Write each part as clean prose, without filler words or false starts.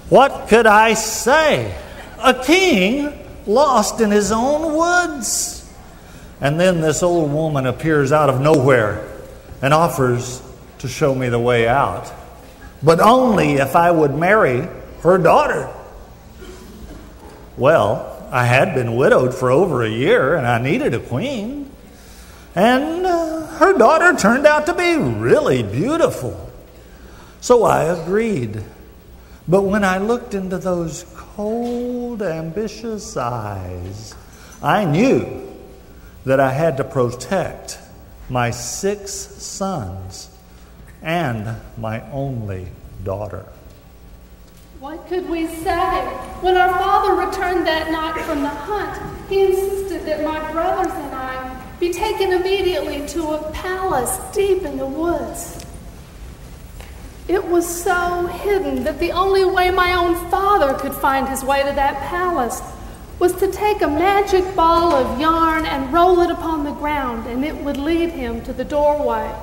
What could I say? A king lost in his own woods. And then this old woman appears out of nowhere and offers to show me the way out, but only if I would marry her daughter. Well, I had been widowed for over a year, and I needed a queen. And her daughter turned out to be really beautiful. So I agreed. But when I looked into those cold, ambitious eyes, I knew that I had to protect my 6 sons and my only daughter. What could we say? When our father returned that night from the hunt, he insisted that my brothers and I be taken immediately to a palace deep in the woods. It was so hidden that the only way my own father could find his way to that palace was to take a magic ball of yarn and roll it upon the ground, and it would lead him to the doorway.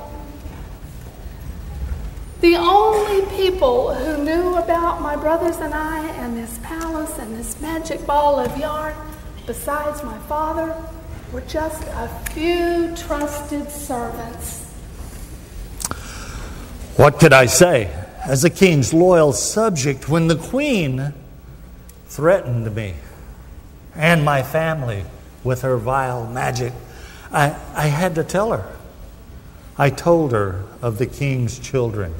The only people who knew about my brothers and I and this palace and this magic ball of yarn, besides my father, were just a few trusted servants. What could I say as a king's loyal subject when the queen threatened me and my family with her vile magic? I had to tell her. I told her of the king's children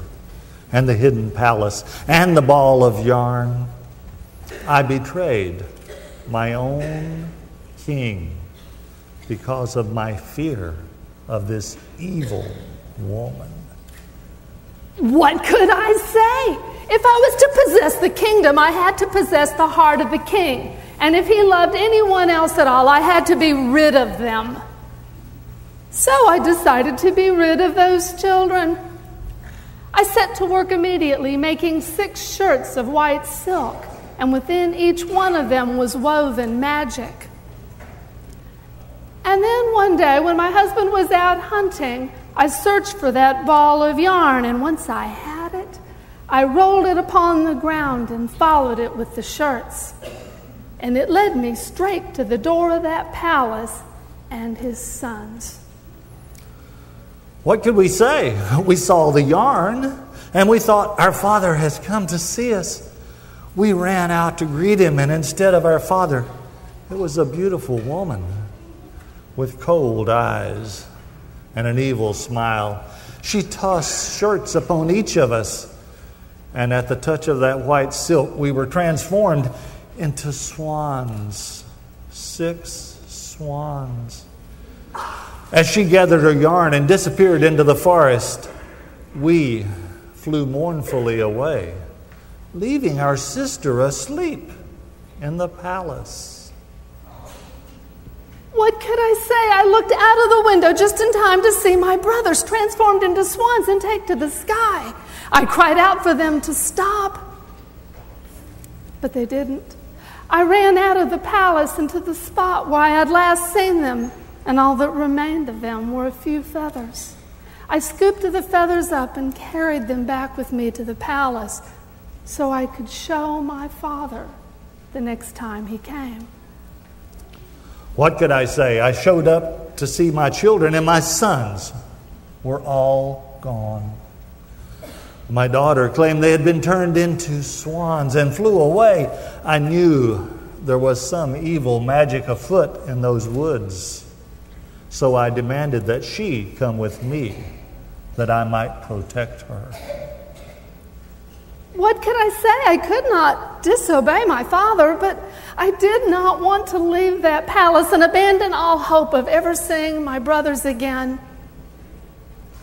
and the hidden palace and the ball of yarn. I betrayed my own king because of my fear of this evil woman. What could I say? If I was to possess the kingdom, I had to possess the heart of the king. And if he loved anyone else at all, I had to be rid of them. So I decided to be rid of those children. I set to work immediately, making 6 shirts of white silk, and within each one of them was woven magic. And then one day, when my husband was out hunting, I searched for that ball of yarn, and once I had it, I rolled it upon the ground and followed it with the shirts. And it led me straight to the door of that palace and his sons. What could we say? We saw the yarn, and we thought, our father has come to see us. We ran out to greet him, and instead of our father, it was a beautiful woman with cold eyes and an evil smile. She tossed shirts upon each of us, and at the touch of that white silk, we were transformed into swans, 6 swans. As she gathered her yarn and disappeared into the forest, we flew mournfully away, leaving our sister asleep in the palace. What could I say? I looked out of the window just in time to see my brothers transformed into swans and take to the sky. I cried out for them to stop, but they didn't. I ran out of the palace into the spot where I had last seen them, and all that remained of them were a few feathers. I scooped the feathers up and carried them back with me to the palace so I could show my father the next time he came. What could I say? I showed up to see my children, and my sons were all gone. My daughter claimed they had been turned into swans and flew away. I knew there was some evil magic afoot in those woods. So I demanded that she come with me, that I might protect her. What could I say? I could not disobey my father, but I did not want to leave that palace and abandon all hope of ever seeing my brothers again.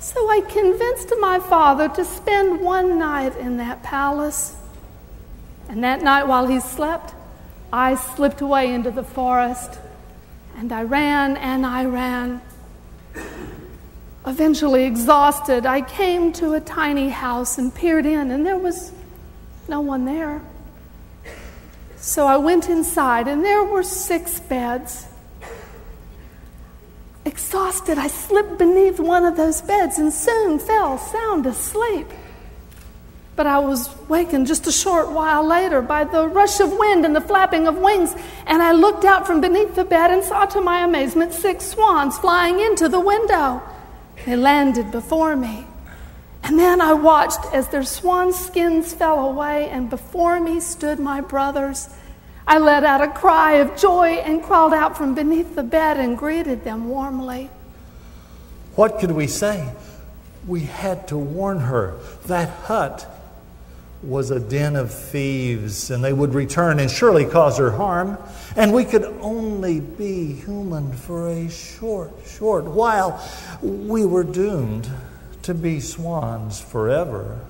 So I convinced my father to spend one night in that palace. And that night while he slept, I slipped away into the forest. And I ran and I ran. Eventually exhausted, I came to a tiny house and peered in, and there was no one there. So I went inside, and there were 6 beds. Exhausted, I slipped beneath one of those beds and soon fell sound asleep. But I was wakened just a short while later by the rush of wind and the flapping of wings, and I looked out from beneath the bed and saw to my amazement 6 swans flying into the window. They landed before me. And then I watched as their swan skins fell away, and before me stood my brothers. I let out a cry of joy and crawled out from beneath the bed and greeted them warmly. What could we say? We had to warn her. That hut was a den of thieves, and they would return and surely cause her harm. And we could only be human for a short while. We were doomed to be swans forever.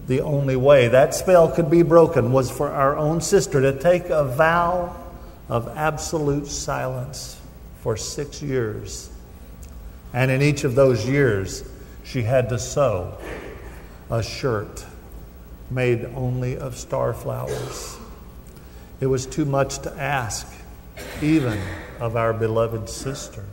The only way that spell could be broken was for our own sister to take a vow of absolute silence for 6 years. And in each of those years, she had to sew a shirt made only of star flowers. It was too much to ask, even of our beloved sister.